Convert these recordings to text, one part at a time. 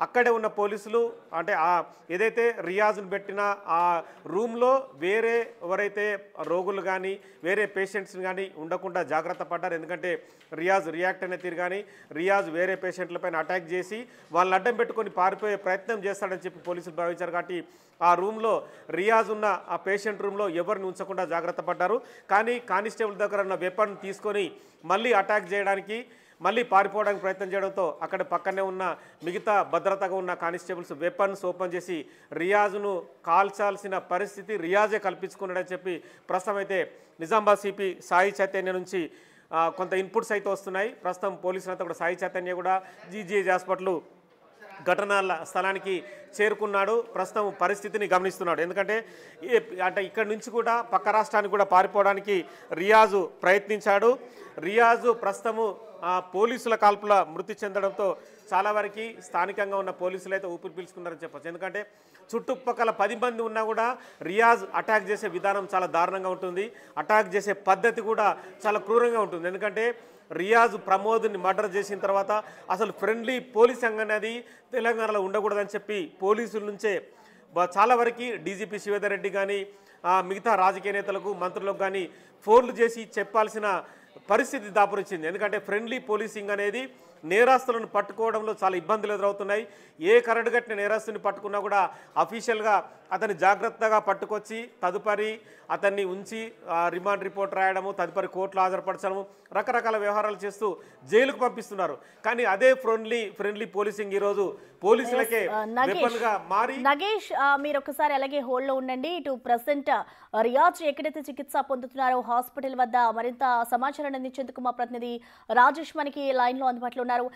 అక్కడే ఉన్న పోలీసులు అంటే ఏదైతే రియాజ్ను పెట్టిన ఆ రూమ్లో వేరే ఎవరైతే రోగులు కానీ వేరే పేషెంట్స్ని కానీ ఉండకుండా జాగ్రత్త పడ్డారు. ఎందుకంటే రియాజ్ రియాక్ట్ అనే తీరు కానీ రియాజ్ వేరే పేషెంట్లపైన అటాక్ చేసి వాళ్ళని అడ్డం పెట్టుకొని పారిపోయే ప్రయత్నం చేస్తాడని చెప్పి పోలీసులు భావించారు. కాబట్టి ఆ రూమ్లో రియాజ్ ఉన్న ఆ పేషెంట్ రూమ్లో ఎవరిని ఉంచకుండా జాగ్రత్త పడ్డారు. కానీ కానిస్టేబుల్ దగ్గర ఉన్న వెపన్ తీసుకొని మళ్ళీ అటాక్ చేయడానికి మళ్ళీ పారిపోవడానికి ప్రయత్నం చేయడంతో అక్కడ పక్కనే ఉన్న మిగతా భద్రతగా ఉన్న కానిస్టేబుల్స్ వెపన్స్ ఓపెన్ చేసి రియాజ్ను కాల్చాల్సిన పరిస్థితి రియాజే కల్పించుకున్నాడని చెప్పి ప్రస్తుతం అయితే నిజామాబాద్ సిపి సాయి చైతన్య నుంచి కొంత ఇన్పుట్స్ అయితే వస్తున్నాయి. ప్రస్తుతం పోలీసులంతా కూడా సాయి చైతన్య కూడా జీజీహెచ్ హాస్పిటల్ ఘటనల స్థలానికి చేరుకున్నాడు. ప్రస్తుతం పరిస్థితిని గమనిస్తున్నాడు. ఎందుకంటే అంటే ఇక్కడి నుంచి కూడా పక్క రాష్ట్రానికి కూడా పారిపోవడానికి రియాజు ప్రయత్నించాడు. రియాజు ప్రస్తుతము పోలీసుల కాల్పుల మృతి చెందడంతో చాలా వరకు స్థానికంగా ఉన్న పోలీసులు అయితే ఊపిరి పీల్చుకున్నారని చెప్పచ్చు. ఎందుకంటే చుట్టుపక్కల 10 మంది ఉన్నా కూడా రియాజ్ అటాక్ చేసే విధానం చాలా దారుణంగా ఉంటుంది. అటాక్ చేసే పద్ధతి కూడా చాలా క్రూరంగా ఉంటుంది. ఎందుకంటే రియాజ్ ప్రమోద్ని మర్డర్ చేసిన తర్వాత అసలు ఫ్రెండ్లీ పోలీసింగ్ అనేది తెలంగాణలో ఉండకూడదని చెప్పి పోలీసుల నుంచే చాలా వరకు డీజీపీ శివేందర్ రెడ్డి కానీ మిగతా రాజకీయ నేతలకు మంత్రులకు కానీ ఫోన్లు చేసి చెప్పాల్సిన పరిస్థితి దాపురించింది. ఎందుకంటే ఫ్రెండ్లీ పోలీసింగ్ అనేది నేరస్తులను పట్టుకోవడంలో చాలా ఇబ్బందులు ఎదురవుతున్నాయి. ఏ కరడుగట్టిన నేరస్తుని పట్టుకున్నా కూడా అఫీషియల్గా అతన్ని జాగ్రత్తగా పట్టుకొచ్చి తదుపరి అతన్ని ఉంచి రిమాండ్ రిపోర్ట్ రాయడము, తదుపరి కోర్టులో హాజరుపరచడము, రకరకాల వ్యవహారాలు చేస్తూ జైలుకు పంపిస్తున్నారు. కానీ అదే ఫ్రెండ్లీ పోలీసింగ్ ఈరోజు పోలీసులకే వెపన్గా మారి. నగేష్, మీరు ఒకసారి అలాగే హోల్డ్లో ఉండండి. ఇటు ప్రెసిడెంట్ రియాజ్ ఎక్కడైతే చికిత్స పొందుతున్నారో హాస్పిటల్ వద్ద మరింత సమాచారాన్ని అందించేందుకు మా ప్రతినిధి రాజేష్ మనకి లైన్లో అందుబాటులో ఉన్నారు.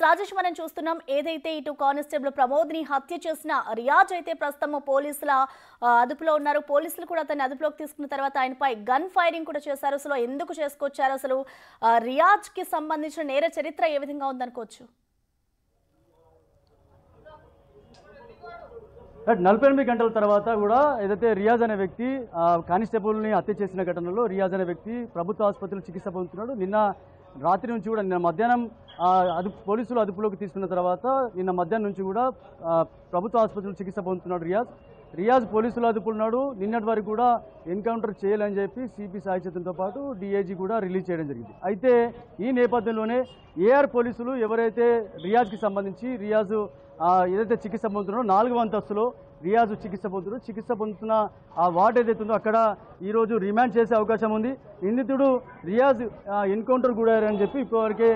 రాజేష్, మనం చూస్తున్నాం ఏదైతే ఇటు కానిస్టేబుల్ ప్రమోద్ని హత్య చేసిన రియాజ్ అయితే ప్రస్తుతం పోలీసుల అదుపులో ఉన్నారు. పోలీసులు కూడా అతన్ని అదుపులోకి తీసుకున్న తర్వాత ఆయనపై గన్ ఫైరింగ్ కూడా చేశారు. అసలు ఎందుకు చేసుకొచ్చారు? అసలు రియాజ్కి సంబంధించిన నేర చరిత్ర ఏ విధంగా ఉందనుకోవచ్చు? 48 గంటల తర్వాత కూడా ఏదైతే రియాజ్ అనే వ్యక్తి కానిస్టేబుల్ని హత్య చేసిన ఘటనలో రియాజ్ అనే వ్యక్తి ప్రభుత్వ ఆసుపత్రిలో చికిత్స పొందుతున్నాడు. నిన్న రాత్రి నుంచి కూడా నిన్న మధ్యాహ్నం పోలీసులు అదుపులోకి తీసుకున్న తర్వాత నిన్న మధ్యాహ్నం నుంచి కూడా ప్రభుత్వ ఆసుపత్రిలో చికిత్స పొందుతున్నాడు రియాజ్ పోలీసులు అదుపున్నాడు. నిన్నటి వరకు కూడా ఎన్కౌంటర్ చేయాలని చెప్పి సిపి సాయి చైతన్యతో పాటు డిఐజీ కూడా రిలీజ్ చేయడం జరిగింది. అయితే ఈ నేపథ్యంలోనే ఏఆర్ పోలీసులు ఎవరైతే రియాజ్కి సంబంధించి రియాజ్ ఏదైతే చికిత్స పొందుతున్నాడో 4వ అంతస్తులో రియాజ్ చికిత్స పొందుతున్న ఆ వార్డ్ ఏదైతే ఉందో అక్కడ ఈరోజు రిమాండ్ చేసే అవకాశం ఉంది. నిందితుడు రియాజ్ ఎన్కౌంటర్ గురయ్యారని చెప్పి ఇప్పటివరకే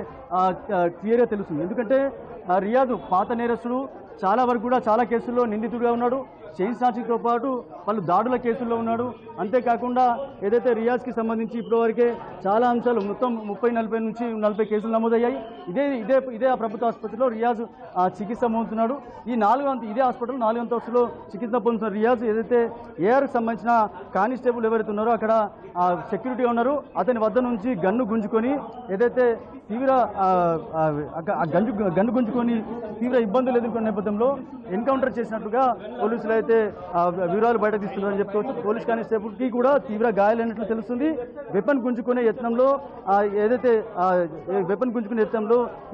క్లియర్గా తెలుస్తుంది. ఎందుకంటే రియాజ్ పాత నేరస్తుడు, చాలా వరకు కూడా చాలా కేసుల్లో నిందితుడిగా ఉన్నాడు. చైన్ స్నాచింగ్తో పాటు పలు దాడుల కేసుల్లో ఉన్నాడు. అంతేకాకుండా ఏదైతే రియాజ్కి సంబంధించి ఇప్పటివరకే చాలా అంశాలు మొత్తం 30-40 నుంచి 40 కేసులు నమోదయ్యాయి. ఇదే ఆ ప్రభుత్వ ఆసుపత్రిలో రియాజ్ చికిత్స పొందుతున్నాడు. ఇదే హాస్పిటల్ 4వ అంతస్తులో చికిత్స పొందుతున్న రియాజ్ ఏదైతే ఏఆర్కి సంబంధించిన కానిస్టేబుల్ ఎవరైతే ఉన్నారో అక్కడ సెక్యూరిటీ ఉన్నారు, అతని వద్ద నుంచి గన్ను గుంజుకొని ఏదైతే తీవ్ర గన్ను గుంజుకొని తీవ్ర ఇబ్బందులు ఎదుర్కొన్న నేపథ్యంలో ఎన్కౌంటర్ చేసినట్టుగా పోలీసులు అయితే వివరాలు బయట తీస్తున్నారని చెప్పుకోవచ్చు. పోలీస్ కానిస్టేబుల్కి కూడా తీవ్ర గాయాలైనట్లు తెలుస్తుంది. వెపన్ గుంజుకునే యత్నంలో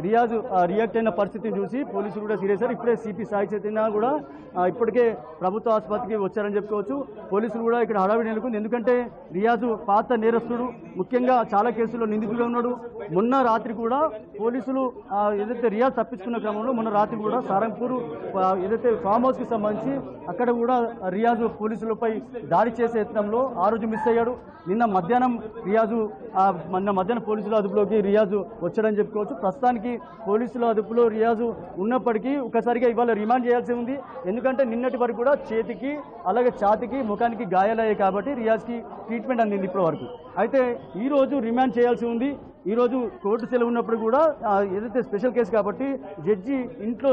రియాజ్ రియాక్ట్ అయిన పరిస్థితిని చూసి పోలీసులు కూడా సీరియస్ అయ్యారు. ఇప్పుడే సిపి సాయి చైతన్య కూడా ఇప్పటికే ప్రభుత్వ ఆసుపత్రికి వచ్చారని చెప్పుకోవచ్చు. పోలీసులు కూడా ఇక్కడ హడావిడి నెలకొంది. ఎందుకంటే రియాజ్ పాత నేరస్తుడు, ముఖ్యంగా చాలా కేసుల్లో నిందితుడిగా ఉన్నాడు. మొన్న రాత్రి కూడా పోలీసులు ఏదైతే రియాజ్ తప్పించుకున్న క్రమంలో మొన్న రాత్రి కూడా సారంగపూర్ ఏదైతే ఫామ్ హౌస్కి సంబంధించి అక్కడ కూడా రియాజ్ పోలీసులపై దాడి చేసే యత్నంలో ఆ రోజు మిస్ అయ్యాడు. నిన్న మధ్యాహ్నం పోలీసుల అదుపులోకి రియాజ్ వచ్చాడని చెప్పుకోవచ్చు. ప్రస్తుతానికి పోలీసుల అదుపులో రియాజ్ ఉన్నప్పటికీ ఒకసారిగా ఇవాళ రిమాండ్ చేయాల్సి ఉంది. ఎందుకంటే నిన్నటి వరకు కూడా చేతికి అలాగే ఛాతికి ముఖానికి గాయాలయ్యాయి కాబట్టి రియాజ్కి ట్రీట్మెంట్ అందింది ఇప్పటి వరకు. అయితే ఈరోజు రిమాండ్ చేయాల్సి ఉంది. ఈరోజు కోర్టు సెలవు ఉన్నప్పుడు కూడా ఏదైతే స్పెషల్ కేసు కాబట్టి జడ్జి ఇంట్లో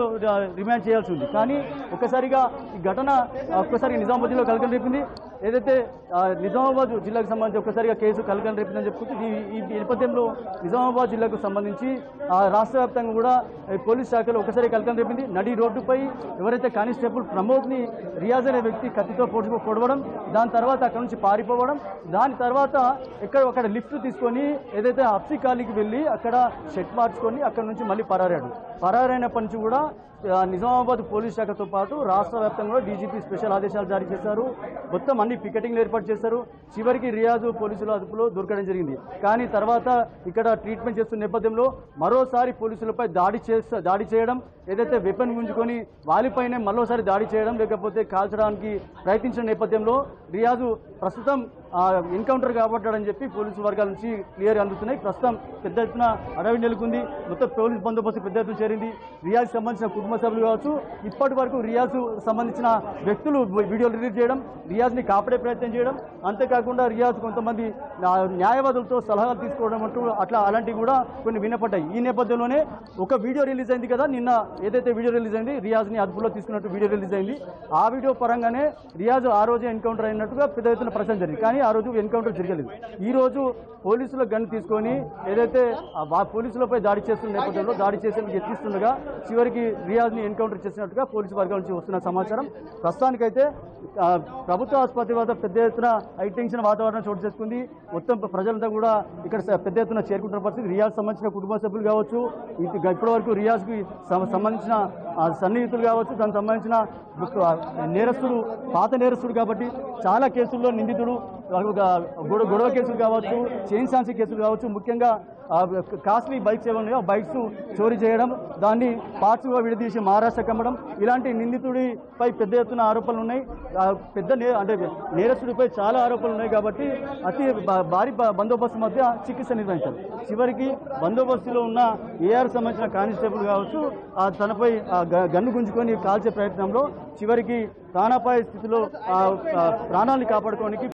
రిమాండ్ చేయాల్సి ఉంది. కానీ ఒక్కసారిగా ఈ ఘటన నిజామాబాద్లో కలకలం రేపింది. ఏదైతే నిజామాబాద్ జిల్లాకు సంబంధించి ఒక్కసారిగా కేసు కలకలం రేపిందని చెప్పుకుంటూ ఈ నేపథ్యంలో నిజామాబాద్ జిల్లాకు సంబంధించి రాష్ట్ర వ్యాప్తంగా కూడా పోలీస్ శాఖలో ఒకసారి కలకలం రేపింది. నడి రోడ్డుపై ఎవరైతే కానిస్టేబుల్ ప్రమోద్ని రియాజ్ అనే వ్యక్తి కత్తితో పొడవడం, దాని తర్వాత అక్కడ నుంచి పారిపోవడం, దాని తర్వాత అక్కడ లిఫ్ట్ తీసుకొని ఏదైతే అప్సి కాలనీకి వెళ్ళి అక్కడ షెట్ మార్చుకొని అక్కడ నుంచి మళ్ళీ పరారైనప్పటి నుంచి కూడా నిజామాబాద్ పోలీస్ శాఖతో పాటు రాష్ట్ర వ్యాప్తంగా కూడా డీజీపీ స్పెషల్ ఆదేశాలు జారీ చేశారు. మొత్తం అన్ని పికెటింగ్లు ఏర్పాటు చేశారు. చివరికి రియాజ్ పోలీసుల అదుపులో దొరకడం జరిగింది. కానీ తర్వాత ఇక్కడ ట్రీట్మెంట్ చేస్తున్న నేపథ్యంలో మరోసారి పోలీసులపై దాడి చేయడం, ఏదైతే వెపన్ గుంజుకొని వాళ్ళపైనే మరోసారి దాడి చేయడం, లేకపోతే కాల్చడానికి ప్రయత్నించిన నేపథ్యంలో రియాజు ప్రస్తుతం ఎన్కౌంటర్ కాబట్టాడని చెప్పి పోలీసు వర్గాల నుంచి క్లియర్ అందుతున్నాయి. ప్రస్తుతం పెద్ద ఎత్తున అడవి నెలకొంది. మొత్తం పోలీసు బందోబస్తు పెద్ద ఎత్తున చేరింది. రియాజ్కి సంబంధించిన కుటుంబ సభ్యులు కావచ్చు, ఇప్పటి వరకు రియాజ్ సంబంధించిన వ్యక్తులు వీడియోలు రిలీజ్ చేయడం, రియాజ్ని కాపాడే ప్రయత్నం చేయడం, అంతేకాకుండా రియాజ్ కొంతమంది న్యాయవాదులతో సలహాలు తీసుకోవడం అంటూ అలాంటివి కూడా కొన్ని వినపడ్డాయి. ఈ నేపథ్యంలోనే ఒక వీడియో రిలీజ్ అయింది కదా, నిన్న ఏదైతే వీడియో రిలీజ్ అయింది, రియాజ్ని అదుపులో తీసుకున్నట్టు వీడియో రిలీజ్ అయింది. ఆ వీడియో పరంగానే రియాజ్ ఆ రోజే ఎన్కౌంటర్ అయినట్టుగా పెద్ద ఎత్తున ప్రశ్న జరిగింది. కానీ ఆ రోజు ఎన్కౌంటర్ జరగలేదు. ఈ రోజు పోలీసుల గన్ తీసుకొని ఏదైతే పోలీసులపై దాడి చేస్తున్న నేపథ్యంలో దాడి చేసేందుకు యత్నిస్తుండగా చివరికి రియాజ్ని ఎన్కౌంటర్ చేసినట్టుగా పోలీసు వర్గాల నుంచి వస్తున్న సమాచారం. ప్రస్తుతానికైతే ప్రభుత్వ ఆసుపత్రి వద్ద పెద్ద ఎత్తున హైటెన్షన్ వాతావరణం చోటు చేసుకుంది. మొత్తం ప్రజలంతా కూడా ఇక్కడ పెద్ద ఎత్తున చేరుకుంటున్న పరిస్థితి. రియాజ్ సంబంధించిన కుటుంబ సభ్యులు కావచ్చు, ఇప్పటి వరకు రియాజ్కి సంబంధించిన సన్నిహితులు కావచ్చు, దానికి సంబంధించిన నేరస్తుడు, పాత నేరస్తుడు కాబట్టి చాలా కేసుల్లో నిందితుడు, గొడవ కేసులు కావచ్చు, చైన్ సాన్సీ కేసులు కావచ్చు, ముఖ్యంగా కాస్ట్లీ బైక్స్ ఏమన్నాయో ఆ బైక్స్ చోరీ చేయడం, దాన్ని పార్ట్స్గా విడదీసి మహారాష్ట్ర కమ్మడం, ఇలాంటి నిందితుడిపై పెద్ద ఎత్తున ఆరోపణలు ఉన్నాయి. అంటే నేరస్తుడిపై చాలా ఆరోపణలు ఉన్నాయి కాబట్టి అతి భారీ బందోబస్తు మధ్య చికిత్స నిర్వహించారు. చివరికి బందోబస్తులో ఉన్న ఏఆర్ సంబంధించిన కానిస్టేబుల్ కావచ్చు, తనపై గన్ను గుంజుకొని కాల్చే ప్రయత్నంలో చివరికి ప్రాణాపాయ స్థితిలో ప్రాణాలను కాపాడుకోవడానికి